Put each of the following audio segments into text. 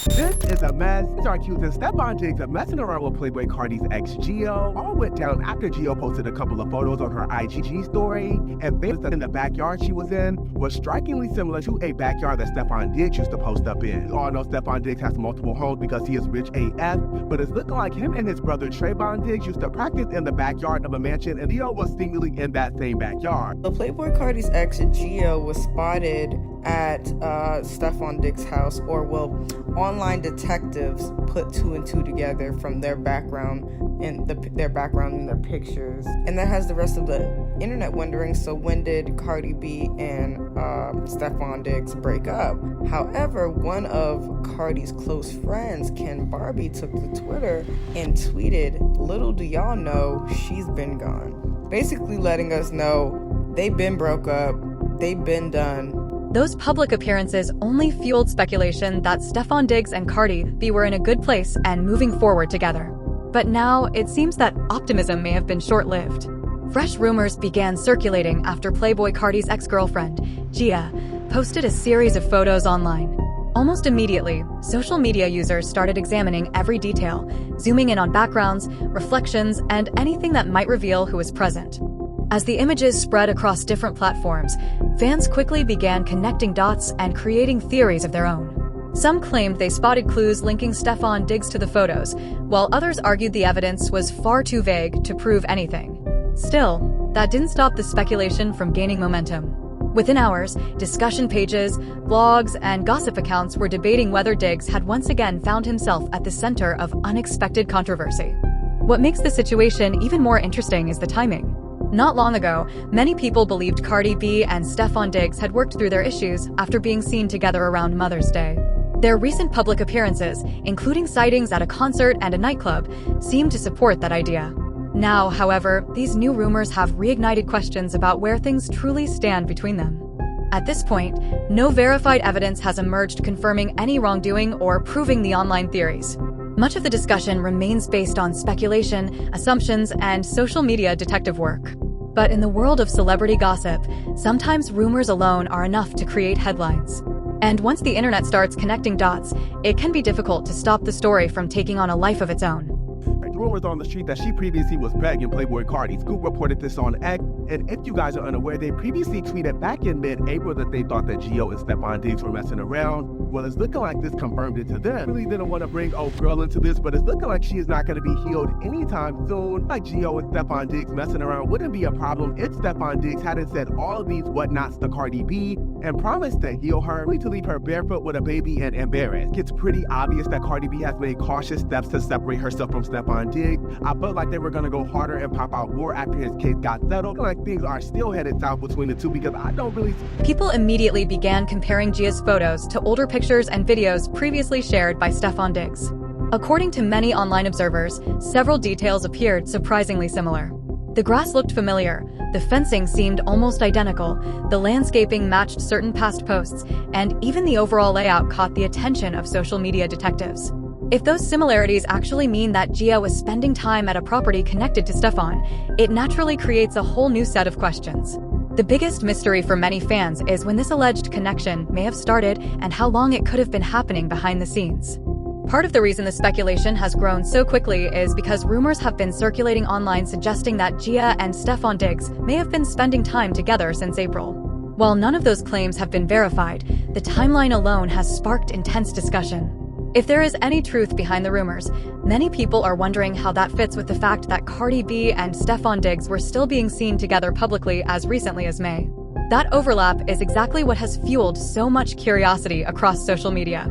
This is a mess. It's accusing Stefon Diggs of messing around with Playboy Cardi's ex Gio. All went down after Gio posted a couple of photos on her IG story, and fans that in the backyard she was in was strikingly similar to a backyard that Stefon Diggs used to post up in. We all know Stefon Diggs has multiple homes because he is rich AF, but it's looking like him and his brother Trayvon Diggs used to practice in the backyard of a mansion, and Gio was seemingly in that same backyard. The Playboy Cardi's ex Gio was spotted at Stefon Diggs' house, or online detectives put two and two together from their background in their pictures, and that has the rest of the internet wondering, so when did Cardi B and Stefon Diggs break up? However, one of Cardi's close friends, Ken Barbie, took to Twitter and tweeted, "Little do y'all know, she's been gone." Basically letting us know they've been broke up, they've been done. Those public appearances only fueled speculation that Stefon Diggs and Cardi B were in a good place and moving forward together. But now, it seems that optimism may have been short-lived. Fresh rumors began circulating after Playboy Cardi's ex-girlfriend, Gia, posted a series of photos online. Almost immediately, social media users started examining every detail, zooming in on backgrounds, reflections, and anything that might reveal who was present. As the images spread across different platforms, fans quickly began connecting dots and creating theories of their own. Some claimed they spotted clues linking Stefon Diggs to the photos, while others argued the evidence was far too vague to prove anything. Still, that didn't stop the speculation from gaining momentum. Within hours, discussion pages, blogs, and gossip accounts were debating whether Diggs had once again found himself at the center of unexpected controversy. What makes the situation even more interesting is the timing. Not long ago, many people believed Cardi B and Stefon Diggs had worked through their issues after being seen together around Mother's Day. Their recent public appearances, including sightings at a concert and a nightclub, seem to support that idea. Now, however, these new rumors have reignited questions about where things truly stand between them. At this point, no verified evidence has emerged confirming any wrongdoing or proving the online theories. Much of the discussion remains based on speculation, assumptions, and social media detective work. But in the world of celebrity gossip, sometimes rumors alone are enough to create headlines. And once the internet starts connecting dots, it can be difficult to stop the story from taking on a life of its own. Rumors on the street that she previously was begging Playboy Cardi. Scoop reported this on X, and if you guys are unaware, they previously tweeted back in mid-April that they thought that Gio and Stefon Diggs were messing around. Well, it's looking like this confirmed it to them. Really didn't want to bring old girl into this, but it's looking like she is not going to be healed anytime soon. Like Gio and Stefon Diggs messing around wouldn't be a problem if Stefon Diggs hadn't said all of these whatnots to Cardi B and promised to heal her, only to leave her barefoot with a baby and embarrassed. It's pretty obvious that Cardi B has made cautious steps to separate herself from Stefon Diggs. I felt like they were going to go harder and pop out more after his case got settled. Like things are still headed south between the two because I don't really... People immediately began comparing Gia's photos to older pictures and videos previously shared by Stefon Diggs. According to many online observers, several details appeared surprisingly similar. The grass looked familiar, the fencing seemed almost identical, the landscaping matched certain past posts, and even the overall layout caught the attention of social media detectives. If those similarities actually mean that Gia was spending time at a property connected to Stefon, it naturally creates a whole new set of questions. The biggest mystery for many fans is when this alleged connection may have started and how long it could have been happening behind the scenes. Part of the reason the speculation has grown so quickly is because rumors have been circulating online suggesting that Gia and Stefon Diggs may have been spending time together since April. While none of those claims have been verified, the timeline alone has sparked intense discussion. If there is any truth behind the rumors, many people are wondering how that fits with the fact that Cardi B and Stefon Diggs were still being seen together publicly as recently as May. That overlap is exactly what has fueled so much curiosity across social media.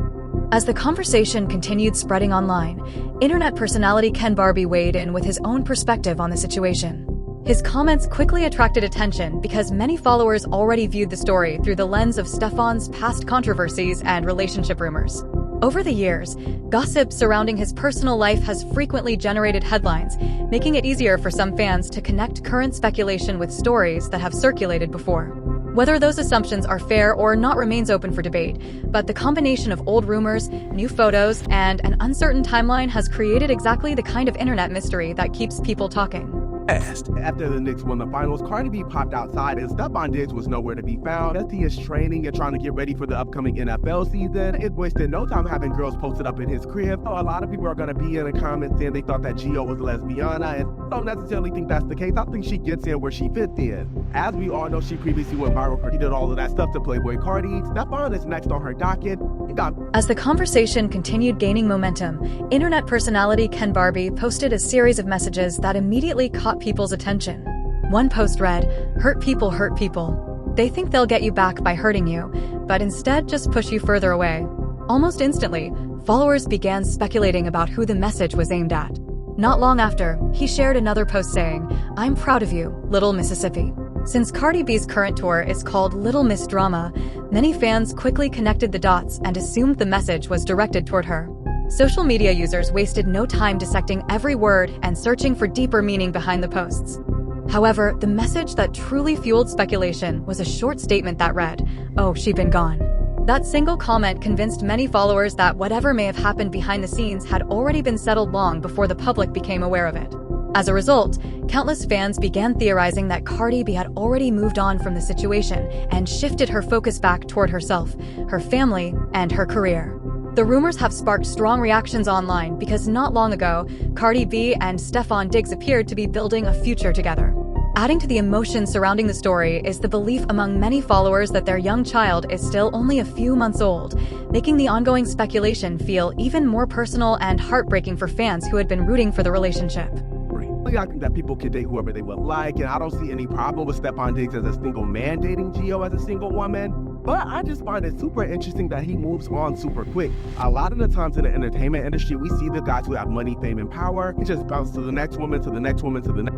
As the conversation continued spreading online, internet personality Ken Barbie weighed in with his own perspective on the situation. His comments quickly attracted attention because many followers already viewed the story through the lens of Stefon's past controversies and relationship rumors. Over the years, gossip surrounding his personal life has frequently generated headlines, making it easier for some fans to connect current speculation with stories that have circulated before. Whether those assumptions are fair or not remains open for debate, but the combination of old rumors, new photos, and an uncertain timeline has created exactly the kind of internet mystery that keeps people talking. fast. After the Knicks won the finals, Cardi B popped outside and Stefon Diggs was nowhere to be found. As he is training and trying to get ready for the upcoming NFL season, it wasted no time having girls posted up in his crib. So a lot of people are going to be in the comments saying they thought that Gio was lesbiana, and I don't necessarily think that's the case. I think she gets in where she fits in. As we all know, she previously went viral for, he did all of that stuff to Playboy Cardi. Stefon is next on her docket. As the conversation continued gaining momentum, internet personality Ken Barbie posted a series of messages that immediately caught people's attention. One post read, "Hurt people hurt people. They think they'll get you back by hurting you, but instead just push you further away." Almost instantly, followers began speculating about who the message was aimed at. Not long after, he shared another post saying, "I'm proud of you, Little Mississippi." Since Cardi B's current tour is called Little Miss Drama, many fans quickly connected the dots and assumed the message was directed toward her. Social media users wasted no time dissecting every word and searching for deeper meaning behind the posts. However, the message that truly fueled speculation was a short statement that read, "Oh, she been gone." That single comment convinced many followers that whatever may have happened behind the scenes had already been settled long before the public became aware of it. As a result, countless fans began theorizing that Cardi B had already moved on from the situation and shifted her focus back toward herself, her family, and her career. The rumors have sparked strong reactions online because not long ago, Cardi B and Stefon Diggs appeared to be building a future together. Adding to the emotion surrounding the story is the belief among many followers that their young child is still only a few months old, making the ongoing speculation feel even more personal and heartbreaking for fans who had been rooting for the relationship. I think that people can date whoever they would like, and I don't see any problem with Stefon Diggs as a single man dating Gio as a single woman. But I just find it super interesting that he moves on super quick. A lot of the times in the entertainment industry, we see the guys who have money, fame, and power. He just bounces to the next woman, to the next woman, to the next.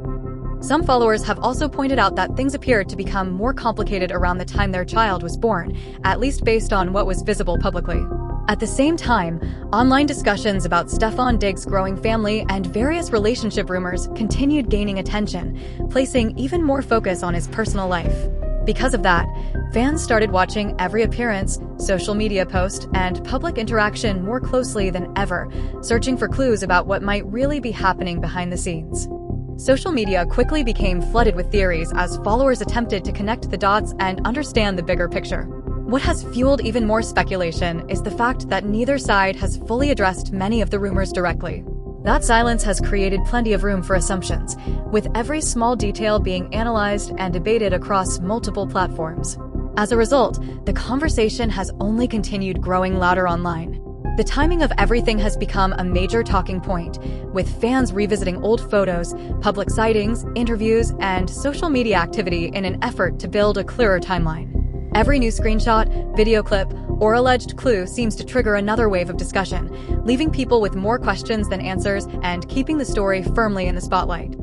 Some followers have also pointed out that things appeared to become more complicated around the time their child was born, at least based on what was visible publicly. At the same time, online discussions about Stefon Diggs' growing family and various relationship rumors continued gaining attention, placing even more focus on his personal life. Because of that, fans started watching every appearance, social media post, and public interaction more closely than ever, searching for clues about what might really be happening behind the scenes. Social media quickly became flooded with theories as followers attempted to connect the dots and understand the bigger picture. What has fueled even more speculation is the fact that neither side has fully addressed many of the rumors directly. That silence has created plenty of room for assumptions, with every small detail being analyzed and debated across multiple platforms. As a result, the conversation has only continued growing louder online. The timing of everything has become a major talking point, with fans revisiting old photos, public sightings, interviews, and social media activity in an effort to build a clearer timeline. Every new screenshot, video clip, or alleged clue seems to trigger another wave of discussion, leaving people with more questions than answers and keeping the story firmly in the spotlight.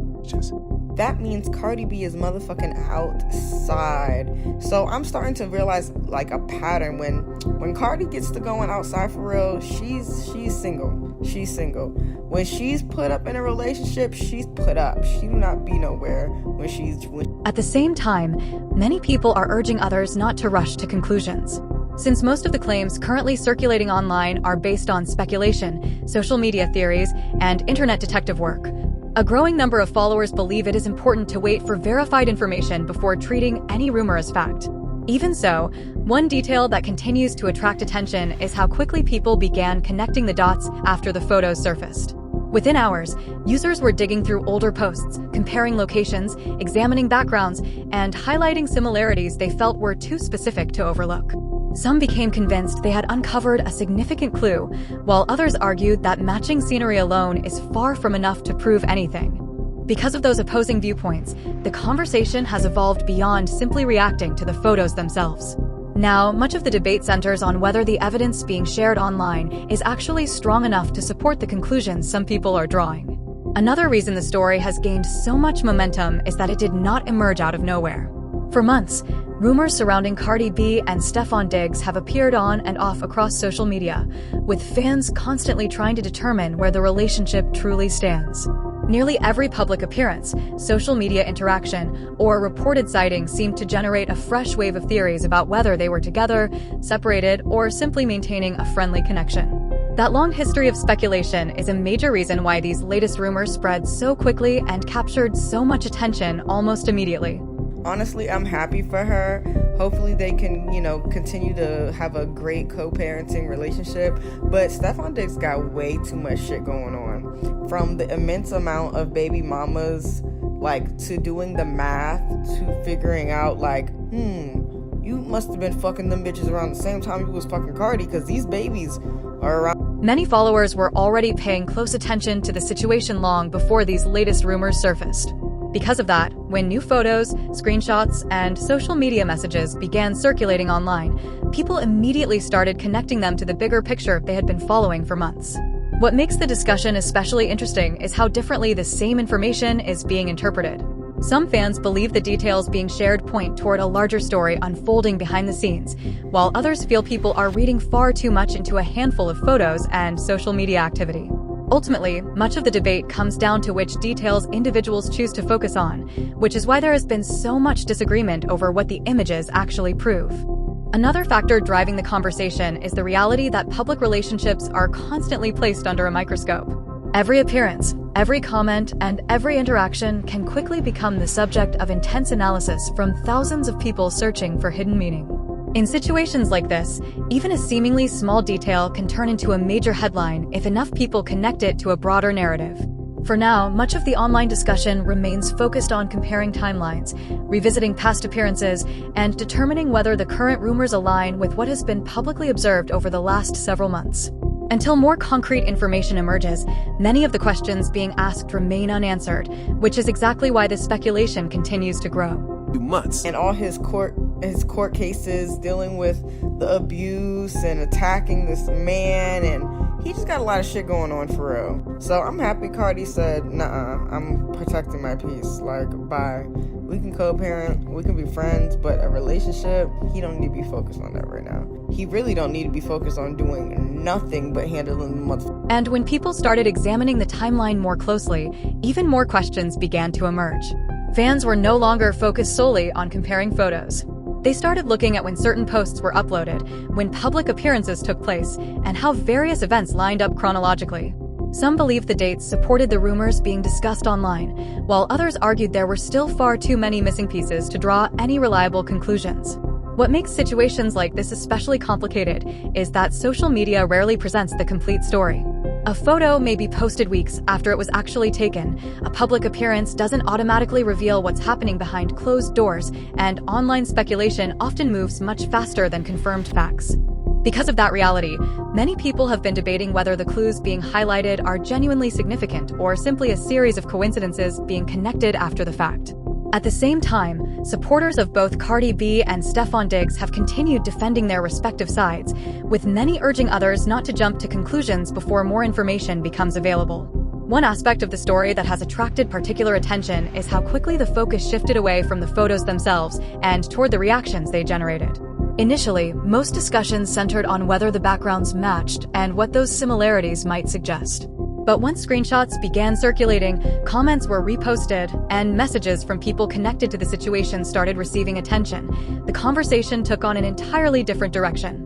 That means Cardi B is motherfucking outside. So I'm starting to realize like a pattern when Cardi gets to going outside for real, she's single. She's single. When she's put up in a relationship, she's put up. She do not be nowhere At the same time, many people are urging others not to rush to conclusions. Since most of the claims currently circulating online are based on speculation, social media theories, and internet detective work, a growing number of followers believe it is important to wait for verified information before treating any rumor as fact. Even so, one detail that continues to attract attention is how quickly people began connecting the dots after the photos surfaced. Within hours, users were digging through older posts, comparing locations, examining backgrounds, and highlighting similarities they felt were too specific to overlook. Some became convinced they had uncovered a significant clue, while others argued that matching scenery alone is far from enough to prove anything. Because of those opposing viewpoints, the conversation has evolved beyond simply reacting to the photos themselves. Now, much of the debate centers on whether the evidence being shared online is actually strong enough to support the conclusions some people are drawing. Another reason the story has gained so much momentum is that it did not emerge out of nowhere. For months, rumors surrounding Cardi B and Stefon Diggs have appeared on and off across social media, with fans constantly trying to determine where the relationship truly stands. Nearly every public appearance, social media interaction, or reported sighting seemed to generate a fresh wave of theories about whether they were together, separated, or simply maintaining a friendly connection. That long history of speculation is a major reason why these latest rumors spread so quickly and captured so much attention almost immediately. Honestly, I'm happy for her. Hopefully they can, continue to have a great co-parenting relationship. But Stefon Diggs got way too much shit going on. From the immense amount of baby mamas, to doing the math, to figuring out, you must have been fucking them bitches around the same time you was fucking Cardi, because these babies are around. Many followers were already paying close attention to the situation long before these latest rumors surfaced. Because of that, when new photos, screenshots, and social media messages began circulating online, people immediately started connecting them to the bigger picture they had been following for months. What makes the discussion especially interesting is how differently the same information is being interpreted. Some fans believe the details being shared point toward a larger story unfolding behind the scenes, while others feel people are reading far too much into a handful of photos and social media activity. Ultimately, much of the debate comes down to which details individuals choose to focus on, which is why there has been so much disagreement over what the images actually prove. Another factor driving the conversation is the reality that public relationships are constantly placed under a microscope. Every appearance, every comment, and every interaction can quickly become the subject of intense analysis from thousands of people searching for hidden meaning. In situations like this, even a seemingly small detail can turn into a major headline if enough people connect it to a broader narrative. For now, much of the online discussion remains focused on comparing timelines, revisiting past appearances, and determining whether the current rumors align with what has been publicly observed over the last several months. Until more concrete information emerges, many of the questions being asked remain unanswered, which is exactly why the speculation continues to grow. Months. And all his court cases dealing with the abuse and attacking this man, and he just got a lot of shit going on for real. So I'm happy Cardi said, "Nuh-uh, I'm protecting my peace. Bye. We can co-parent, we can be friends, but a relationship, he don't need to be focused on that right now. He really don't need to be focused on doing nothing but handling the And when people started examining the timeline more closely, even more questions began to emerge. Fans were no longer focused solely on comparing photos. They started looking at when certain posts were uploaded, when public appearances took place, and how various events lined up chronologically. Some believed the dates supported the rumors being discussed online, while others argued there were still far too many missing pieces to draw any reliable conclusions. What makes situations like this especially complicated is that social media rarely presents the complete story. A photo may be posted weeks after it was actually taken, a public appearance doesn't automatically reveal what's happening behind closed doors, and online speculation often moves much faster than confirmed facts. Because of that reality, many people have been debating whether the clues being highlighted are genuinely significant or simply a series of coincidences being connected after the fact. At the same time, supporters of both Cardi B and Stefon Diggs have continued defending their respective sides, with many urging others not to jump to conclusions before more information becomes available. One aspect of the story that has attracted particular attention is how quickly the focus shifted away from the photos themselves and toward the reactions they generated. Initially, most discussions centered on whether the backgrounds matched and what those similarities might suggest. But once screenshots began circulating, comments were reposted, and messages from people connected to the situation started receiving attention, the conversation took on an entirely different direction.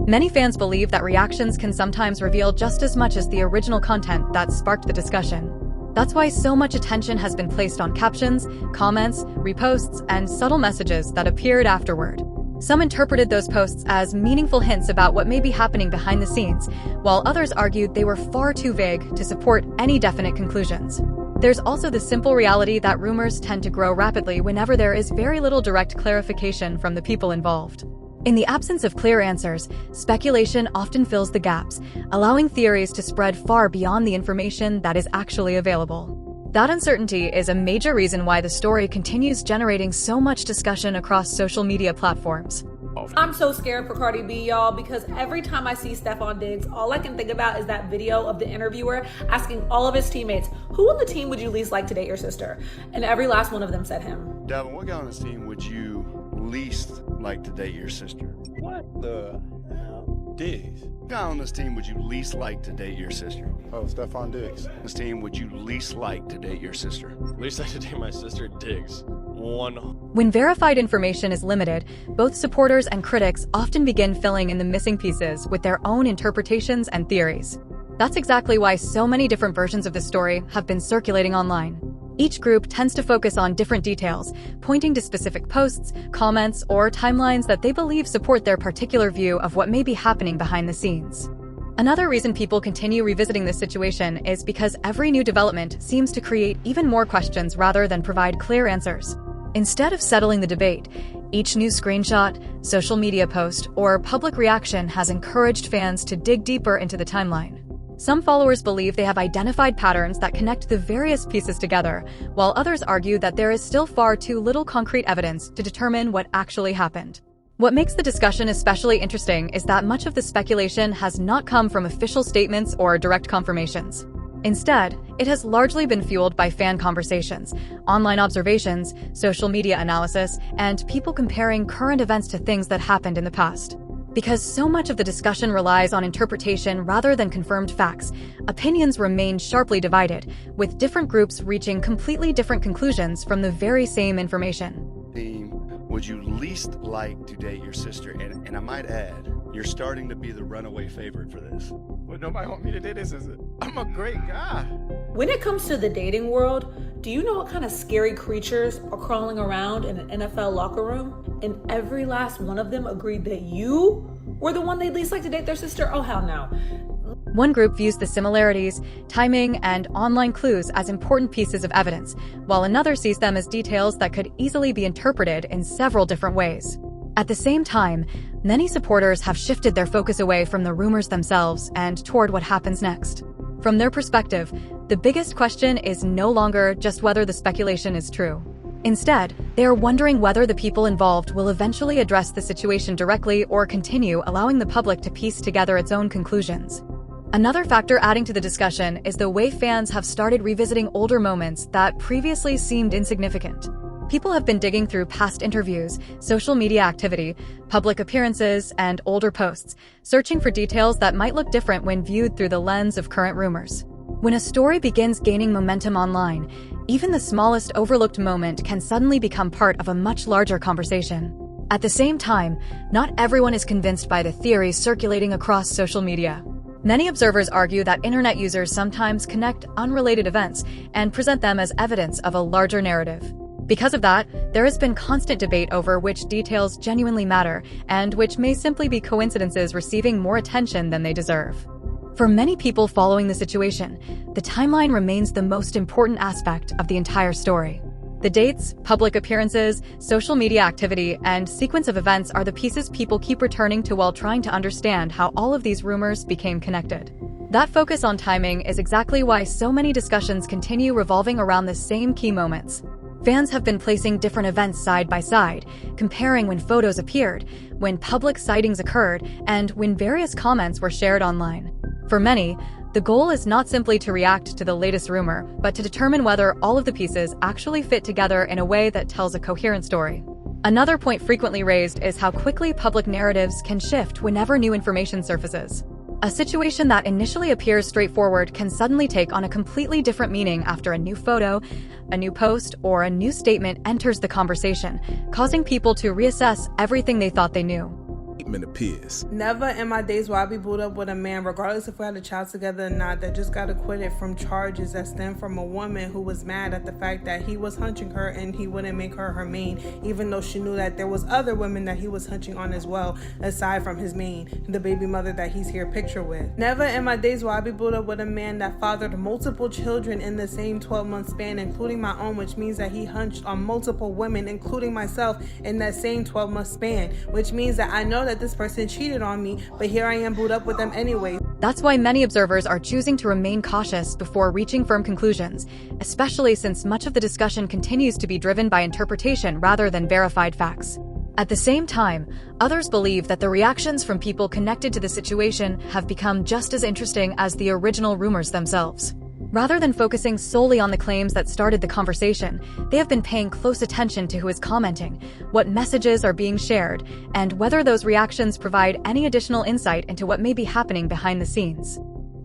Many fans believe that reactions can sometimes reveal just as much as the original content that sparked the discussion. That's why so much attention has been placed on captions, comments, reposts, and subtle messages that appeared afterward. Some interpreted those posts as meaningful hints about what may be happening behind the scenes, while others argued they were far too vague to support any definite conclusions. There's also the simple reality that rumors tend to grow rapidly whenever there is very little direct clarification from the people involved. In the absence of clear answers, speculation often fills the gaps, allowing theories to spread far beyond the information that is actually available. That uncertainty is a major reason why the story continues generating so much discussion across social media platforms. I'm so scared for Cardi B, y'all, because every time I see Stefon Diggs, all I can think about is that video of the interviewer asking all of his teammates, who on the team would you least like to date your sister? And every last one of them said him. Devin, what guy on this team would you least like to date your sister? What the hell? Diggs. Who guy on this team would you least like to date your sister? Oh, Stefon Diggs. This team would you least like to date your sister? Least I should date my sister, Diggs. When verified information is limited, both supporters and critics often begin filling in the missing pieces with their own interpretations and theories. That's exactly why so many different versions of the story have been circulating online. Each group tends to focus on different details, pointing to specific posts, comments, or timelines that they believe support their particular view of what may be happening behind the scenes. Another reason people continue revisiting this situation is because every new development seems to create even more questions rather than provide clear answers. Instead of settling the debate, each new screenshot, social media post, or public reaction has encouraged fans to dig deeper into the timeline. Some followers believe they have identified patterns that connect the various pieces together, while others argue that there is still far too little concrete evidence to determine what actually happened. What makes the discussion especially interesting is that much of the speculation has not come from official statements or direct confirmations. Instead, it has largely been fueled by fan conversations, online observations, social media analysis, and people comparing current events to things that happened in the past. Because so much of the discussion relies on interpretation rather than confirmed facts, opinions remain sharply divided, with different groups reaching completely different conclusions from the very same information. Team would you least like to date your sister? And I might add, you're starting to be the runaway favorite for this. Well, nobody want me to date this, is it? I'm a great guy. When it comes to the dating world, do you know what kind of scary creatures are crawling around in an NFL locker room? And every last one of them agreed that you were the one they'd least like to date their sister? Oh, hell no. One group views the similarities, timing, and online clues as important pieces of evidence, while another sees them as details that could easily be interpreted in several different ways. At the same time, many supporters have shifted their focus away from the rumors themselves and toward what happens next. From their perspective, the biggest question is no longer just whether the speculation is true. Instead, they are wondering whether the people involved will eventually address the situation directly or continue allowing the public to piece together its own conclusions. Another factor adding to the discussion is the way fans have started revisiting older moments that previously seemed insignificant. People have been digging through past interviews, social media activity, public appearances, and older posts, searching for details that might look different when viewed through the lens of current rumors. When a story begins gaining momentum online, even the smallest overlooked moment can suddenly become part of a much larger conversation. At the same time, not everyone is convinced by the theories circulating across social media. Many observers argue that internet users sometimes connect unrelated events and present them as evidence of a larger narrative. Because of that, there has been constant debate over which details genuinely matter and which may simply be coincidences receiving more attention than they deserve. For many people following the situation, the timeline remains the most important aspect of the entire story. The dates, public appearances, social media activity, and sequence of events are the pieces people keep returning to while trying to understand how all of these rumors became connected. That focus on timing is exactly why so many discussions continue revolving around the same key moments. Fans have been placing different events side by side, comparing when photos appeared, when public sightings occurred, and when various comments were shared online. For many, the goal is not simply to react to the latest rumor, but to determine whether all of the pieces actually fit together in a way that tells a coherent story. Another point frequently raised is how quickly public narratives can shift whenever new information surfaces. A situation that initially appears straightforward can suddenly take on a completely different meaning after a new photo, a new post, or a new statement enters the conversation, causing people to reassess everything they thought they knew. Appears. Never in my days will I be booed up with a man, regardless if we had a child together or not, that just got acquitted from charges that stem from a woman who was mad at the fact that he was hunching her and he wouldn't make her her main, even though she knew that there was other women that he was hunching on as well, aside from his main, the baby mother that he's here picture with. Never in my days will I be booed up with a man that fathered multiple children in the same 12-month span, including my own, which means that he hunched on multiple women, including myself, in that same 12-month span, which means that I know that this person cheated on me, but here I am booed up with them anyway. That's why many observers are choosing to remain cautious before reaching firm conclusions, especially since much of the discussion continues to be driven by interpretation rather than verified facts. At the same time, others believe that the reactions from people connected to the situation have become just as interesting as the original rumors themselves. Rather than focusing solely on the claims that started the conversation, they have been paying close attention to who is commenting, what messages are being shared, and whether those reactions provide any additional insight into what may be happening behind the scenes.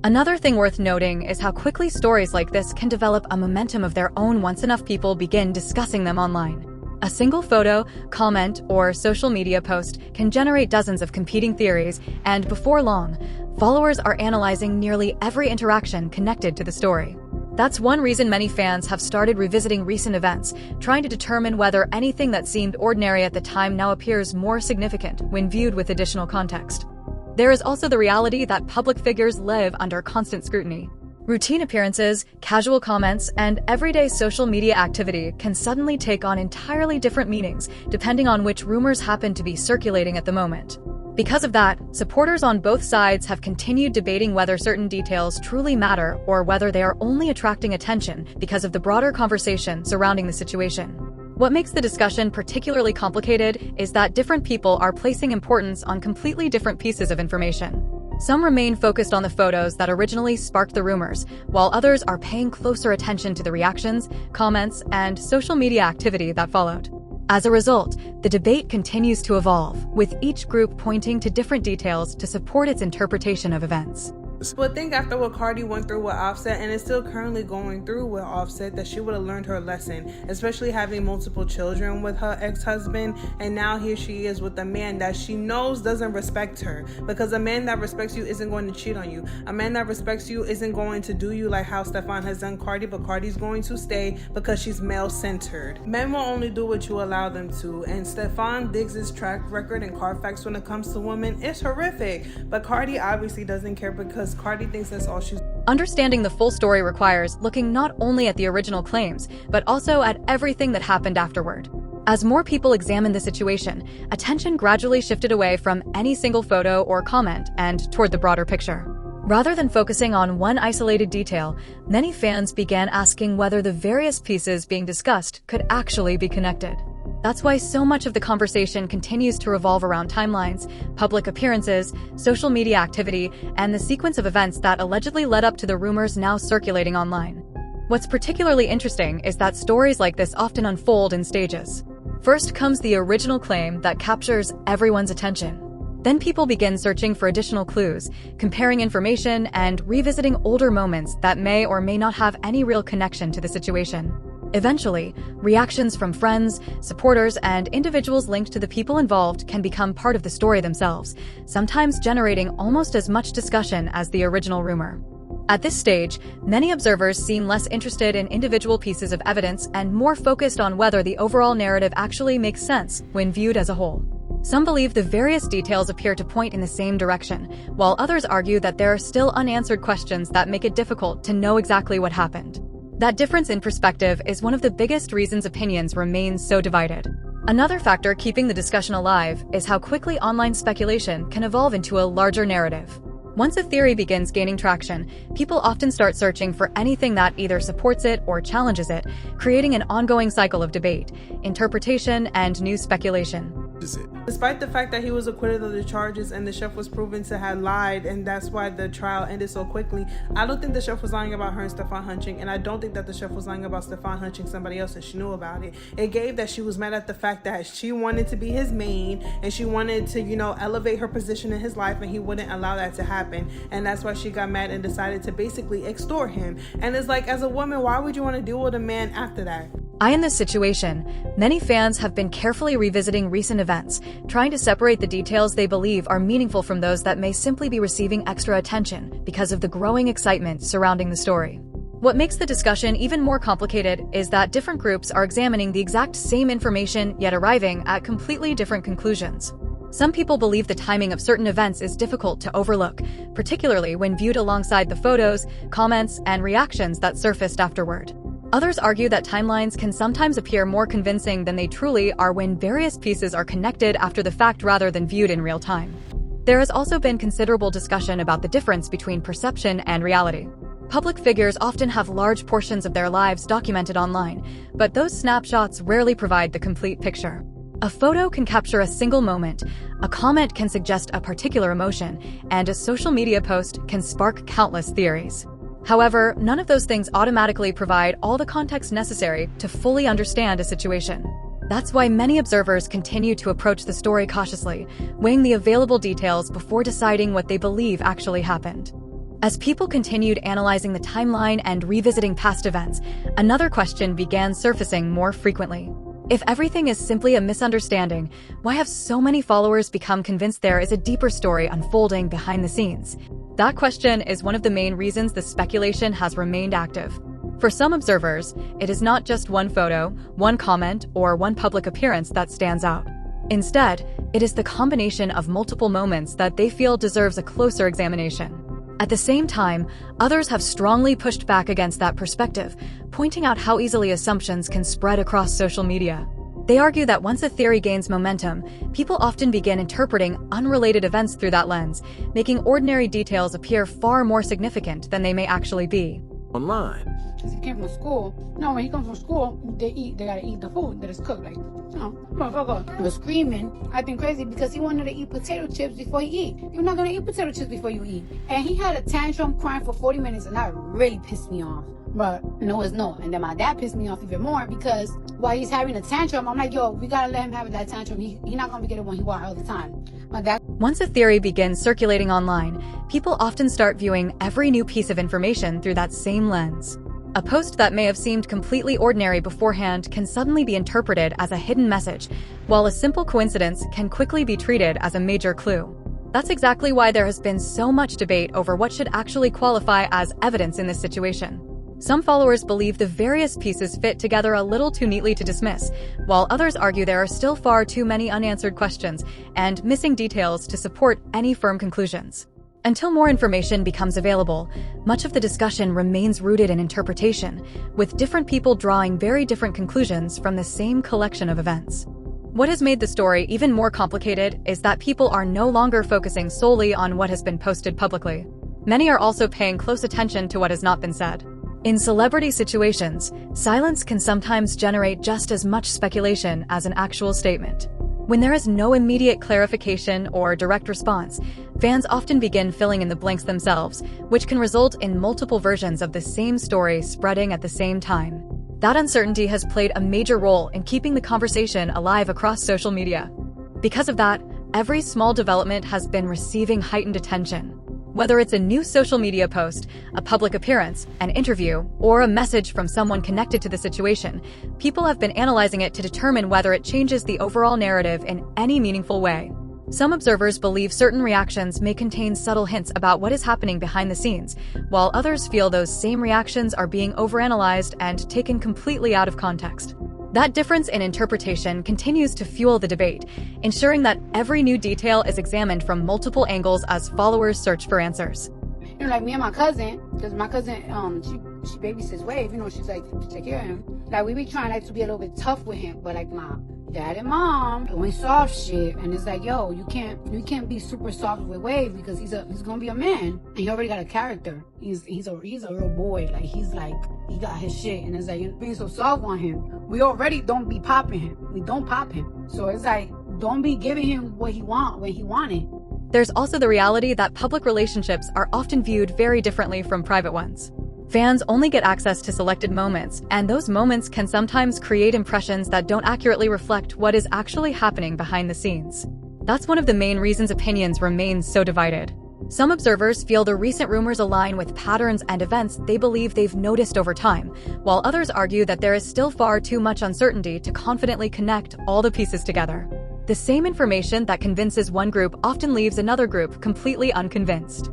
Another thing worth noting is how quickly stories like this can develop a momentum of their own once enough people begin discussing them online. A single photo, comment, or social media post can generate dozens of competing theories, and before long, followers are analyzing nearly every interaction connected to the story. That's one reason many fans have started revisiting recent events, trying to determine whether anything that seemed ordinary at the time now appears more significant when viewed with additional context. There is also the reality that public figures live under constant scrutiny. Routine appearances, casual comments, and everyday social media activity can suddenly take on entirely different meanings depending on which rumors happen to be circulating at the moment. Because of that, supporters on both sides have continued debating whether certain details truly matter or whether they are only attracting attention because of the broader conversation surrounding the situation. What makes the discussion particularly complicated is that different people are placing importance on completely different pieces of information. Some remain focused on the photos that originally sparked the rumors, while others are paying closer attention to the reactions, comments, and social media activity that followed. As a result, the debate continues to evolve, with each group pointing to different details to support its interpretation of events. But think after what Cardi went through with Offset, and is still currently going through with Offset, that she would have learned her lesson, especially having multiple children with her ex-husband, and now here she is with a man that she knows doesn't respect her, because a man that respects you isn't going to cheat on you. A man that respects you isn't going to do you like how Stefon has done Cardi, but Cardi's going to stay because she's male-centered. Men will only do what you allow them to, and Stefon Diggs' track record and Carfax when it comes to women is horrific, but Cardi obviously doesn't care because Cardi thinks that's all she's. Understanding the full story requires looking not only at the original claims, but also at everything that happened afterward. As more people examined the situation, attention gradually shifted away from any single photo or comment and toward the broader picture. Rather than focusing on one isolated detail, many fans began asking whether the various pieces being discussed could actually be connected. That's why so much of the conversation continues to revolve around timelines, public appearances, social media activity, and the sequence of events that allegedly led up to the rumors now circulating online. What's particularly interesting is that stories like this often unfold in stages. First comes the original claim that captures everyone's attention. Then people begin searching for additional clues, comparing information, and revisiting older moments that may or may not have any real connection to the situation. Eventually, reactions from friends, supporters, and individuals linked to the people involved can become part of the story themselves, sometimes generating almost as much discussion as the original rumor. At this stage, many observers seem less interested in individual pieces of evidence and more focused on whether the overall narrative actually makes sense when viewed as a whole. Some believe the various details appear to point in the same direction, while others argue that there are still unanswered questions that make it difficult to know exactly what happened. That difference in perspective is one of the biggest reasons opinions remain so divided. Another factor keeping the discussion alive is how quickly online speculation can evolve into a larger narrative. Once a theory begins gaining traction, people often start searching for anything that either supports it or challenges it, creating an ongoing cycle of debate, interpretation, and new speculation. Despite the fact that he was acquitted of the charges and the chef was proven to have lied, and that's why the trial ended so quickly, I don't think the chef was lying about her and Stefon hunching, and I don't think that the chef was lying about Stefon hunching somebody else and she knew about it. It gave that she was mad at the fact that she wanted to be his main and she wanted to, elevate her position in his life, and he wouldn't allow that to happen, and that's why she got mad and decided to basically extort him. And it's like, as a woman, why would you want to deal with a man after that? In this situation, many fans have been carefully revisiting recent events, trying to separate the details they believe are meaningful from those that may simply be receiving extra attention because of the growing excitement surrounding the story. What makes the discussion even more complicated is that different groups are examining the exact same information yet arriving at completely different conclusions. Some people believe the timing of certain events is difficult to overlook, particularly when viewed alongside the photos, comments, and reactions that surfaced afterward. Others argue that timelines can sometimes appear more convincing than they truly are when various pieces are connected after the fact rather than viewed in real time. There has also been considerable discussion about the difference between perception and reality. Public figures often have large portions of their lives documented online, but those snapshots rarely provide the complete picture. A photo can capture a single moment, a comment can suggest a particular emotion, and a social media post can spark countless theories. However, none of those things automatically provide all the context necessary to fully understand a situation. That's why many observers continue to approach the story cautiously, weighing the available details before deciding what they believe actually happened. As people continued analyzing the timeline and revisiting past events, another question began surfacing more frequently. If everything is simply a misunderstanding, why have so many followers become convinced there is a deeper story unfolding behind the scenes? That question is one of the main reasons the speculation has remained active. For some observers, it is not just one photo, one comment, or one public appearance that stands out. Instead, it is the combination of multiple moments that they feel deserves a closer examination. At the same time, others have strongly pushed back against that perspective, pointing out how easily assumptions can spread across social media. They argue that once a theory gains momentum, people often begin interpreting unrelated events through that lens, making ordinary details appear far more significant than they may actually be. Online. He came from school. No, when he comes from school, they gotta eat the food that is cooked. Like, motherfucker was screaming, acting crazy because he wanted to eat potato chips before he eat. You're not gonna eat potato chips before you eat. And he had a tantrum crying for 40 minutes, and that really pissed me off. But no is no. And then my dad pissed me off even more because while he's having a tantrum, I'm like, yo, we gotta let him have that tantrum. He's not gonna get it when he wants all the time. My dad. Once a theory begins circulating online, people often start viewing every new piece of information through that same lens. A post that may have seemed completely ordinary beforehand can suddenly be interpreted as a hidden message, while a simple coincidence can quickly be treated as a major clue. That's exactly why there has been so much debate over what should actually qualify as evidence in this situation. Some followers believe the various pieces fit together a little too neatly to dismiss, while others argue there are still far too many unanswered questions and missing details to support any firm conclusions. Until more information becomes available, much of the discussion remains rooted in interpretation, with different people drawing very different conclusions from the same collection of events. What has made the story even more complicated is that people are no longer focusing solely on what has been posted publicly. Many are also paying close attention to what has not been said. In celebrity situations, silence can sometimes generate just as much speculation as an actual statement. When there is no immediate clarification or direct response, fans often begin filling in the blanks themselves, which can result in multiple versions of the same story spreading at the same time. That uncertainty has played a major role in keeping the conversation alive across social media. Because of that, every small development has been receiving heightened attention. Whether it's a new social media post, a public appearance, an interview, or a message from someone connected to the situation, people have been analyzing it to determine whether it changes the overall narrative in any meaningful way. Some observers believe certain reactions may contain subtle hints about what is happening behind the scenes, while others feel those same reactions are being overanalyzed and taken completely out of context. That difference in interpretation continues to fuel the debate, ensuring that every new detail is examined from multiple angles as followers search for answers. You know, like me and my cousin, because my cousin, she babysits Wave, you know, she's like to take care of him. Like we be trying like to be a little bit tough with him, but like my dad and mom doing soft shit, and it's like, yo, you can't be super soft with Wave because he's gonna be a man, and he already got a character. He's a real boy, like he got his shit, and it's like you're being so soft on him. We already don't be popping him. We don't pop him, so it's like don't be giving him what he want when he want it. There's also the reality that public relationships are often viewed very differently from private ones. Fans only get access to selected moments, and those moments can sometimes create impressions that don't accurately reflect what is actually happening behind the scenes. That's one of the main reasons opinions remain so divided. Some observers feel the recent rumors align with patterns and events they believe they've noticed over time, while others argue that there is still far too much uncertainty to confidently connect all the pieces together. The same information that convinces one group often leaves another group completely unconvinced.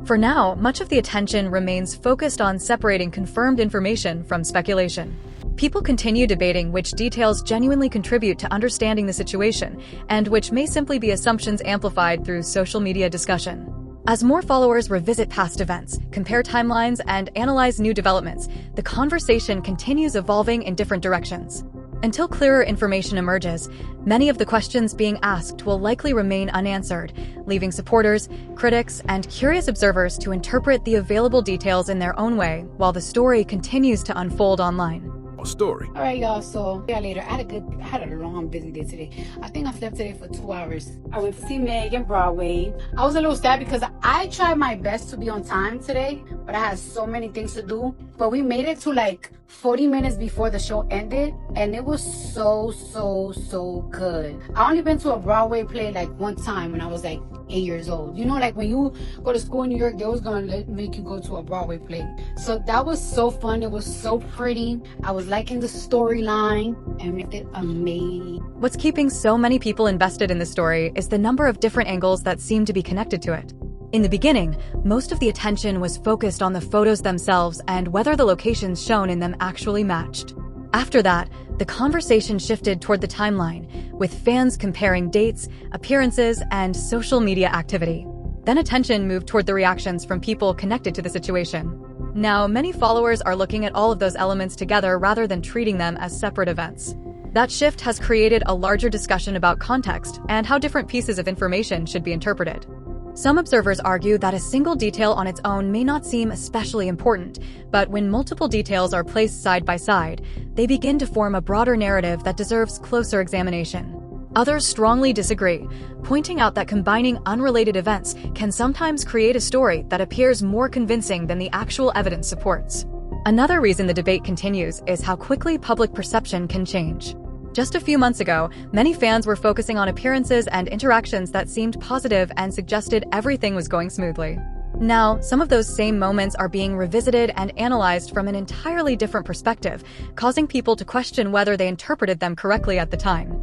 For now, much of the attention remains focused on separating confirmed information from speculation. People continue debating which details genuinely contribute to understanding the situation, and which may simply be assumptions amplified through social media discussion. As more followers revisit past events, compare timelines, and analyze new developments, the conversation continues evolving in different directions. Until clearer information emerges, many of the questions being asked will likely remain unanswered, leaving supporters, critics, and curious observers to interpret the available details in their own way while the story continues to unfold online. story. All right, y'all. So yeah, later. I had a long, busy day today. I think I slept today for 2 hours. I went to see Meg and Broadway. I was a little sad because I tried my best to be on time today, but I had so many things to do. But we made it to like 40 minutes before the show ended, and it was so good. I only been to a Broadway play like one time when I was like 8 years old. You know, like when you go to school in New York, they was gonna make you go to a Broadway play. So that was so fun. It was so pretty. I was liking the storyline and it did amazing. What's keeping so many people invested in the story is the number of different angles that seem to be connected to it. In the beginning, most of the attention was focused on the photos themselves and whether the locations shown in them actually matched. After that, the conversation shifted toward the timeline, with fans comparing dates, appearances, and social media activity. Then attention moved toward the reactions from people connected to the situation. Now, many followers are looking at all of those elements together rather than treating them as separate events. That shift has created a larger discussion about context and how different pieces of information should be interpreted. Some observers argue that a single detail on its own may not seem especially important, but when multiple details are placed side by side, they begin to form a broader narrative that deserves closer examination. Others strongly disagree, pointing out that combining unrelated events can sometimes create a story that appears more convincing than the actual evidence supports. Another reason the debate continues is how quickly public perception can change. Just a few months ago, many fans were focusing on appearances and interactions that seemed positive and suggested everything was going smoothly. Now, some of those same moments are being revisited and analyzed from an entirely different perspective, causing people to question whether they interpreted them correctly at the time.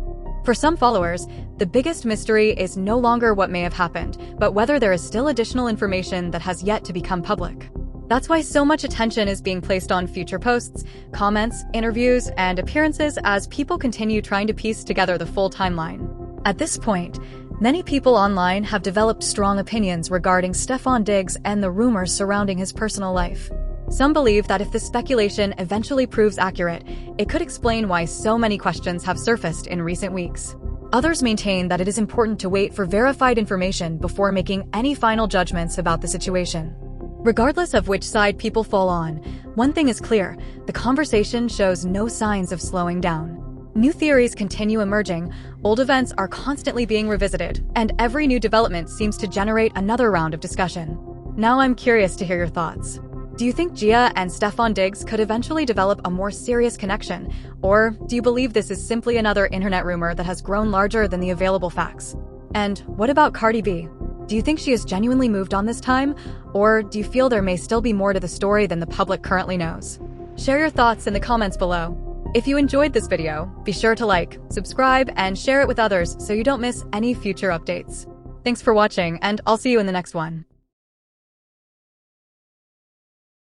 For some followers, the biggest mystery is no longer what may have happened, but whether there is still additional information that has yet to become public. That's why so much attention is being placed on future posts, comments, interviews, and appearances as people continue trying to piece together the full timeline. At this point, many people online have developed strong opinions regarding Stefon Diggs and the rumors surrounding his personal life. Some believe that if the speculation eventually proves accurate, it could explain why so many questions have surfaced in recent weeks. Others maintain that it is important to wait for verified information before making any final judgments about the situation. Regardless of which side people fall on, one thing is clear: the conversation shows no signs of slowing down. New theories continue emerging, old events are constantly being revisited, and every new development seems to generate another round of discussion. Now I'm curious to hear your thoughts. Do you think Gia and Stefon Diggs could eventually develop a more serious connection, or do you believe this is simply another internet rumor that has grown larger than the available facts? And what about Cardi B? Do you think she has genuinely moved on this time, or do you feel there may still be more to the story than the public currently knows? Share your thoughts in the comments below. If you enjoyed this video, be sure to like, subscribe, and share it with others so you don't miss any future updates. Thanks for watching, and I'll see you in the next one.